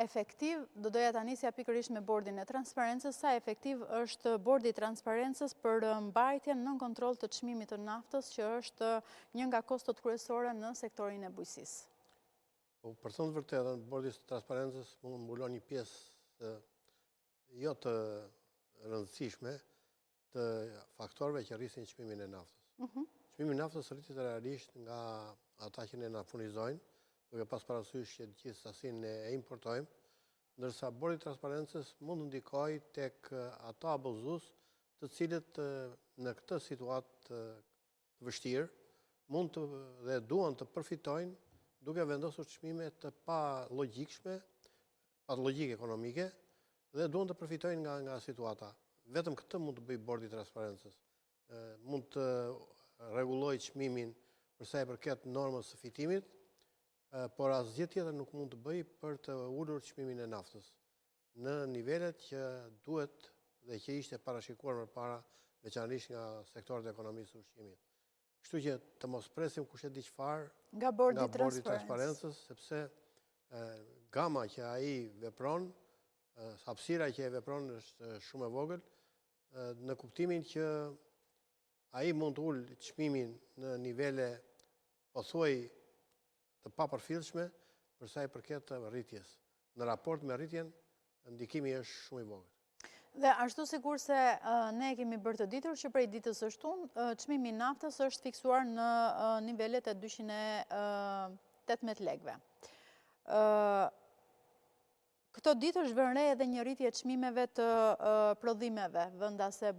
efektiv, do doja ta nisja pikërisht me bordin e transparencës, sa efektiv është bordi i transparencës për mbajtjen nën kontroll të çmimit të naftës, që është një nga kostot kryesore në sektorin e bujqësisë. Për thënë të vërtetën, bordi i transparencës mund mbulon një pjesë jo të rëndësishme të faktorëve që rrisin çmimin e naftës. Çmimi i naftës rritet realisht nga ata që ne na furnizojnë, duke pas parasysh që gjithë sasinë e importojmë, ndërsa bordi i transparencës mund të ndikojë tek ata abuzues, të cilët në këtë situatë të vështirë mund të dhe duan të përfitojnë duke vendosur çmime të palogjikshme, patologjike ekonomike, dhe duan të përfitojnë nga situata. Vetëm këtë mund të bëjë bordi i transparencës. Mund të rregullojë çmimin për sa i përket normës së fitimit, por asgjë tjetër nuk mund të bëjë për të ulur çmimin e naftës në nivelet që duhet dhe që ishte parashikuar përpara, veçanërisht nga sektorët e ekonomisë së ushqimit. Kështu që të mos presim kush e di çfarë nga bordi i transparencës, sepse gama që ai vepron, hapësira që e vepron është shumë e vogël, në kuptimin që ai mund të ulë çmimin në nivele pothuaj të papërfillshme për sa i përket rritjes. Në raport me rritjen, ndikimi është shumë i vogël. Dhe ashtu sikur se ne kemi bërë të ditur që prej ditës së shtunë, çmimi i naftës është fiksuar në nivelet e 218 lekëve. Këto ditë është vënë re edhe një rritje e çmimeve të prodhimeve vendase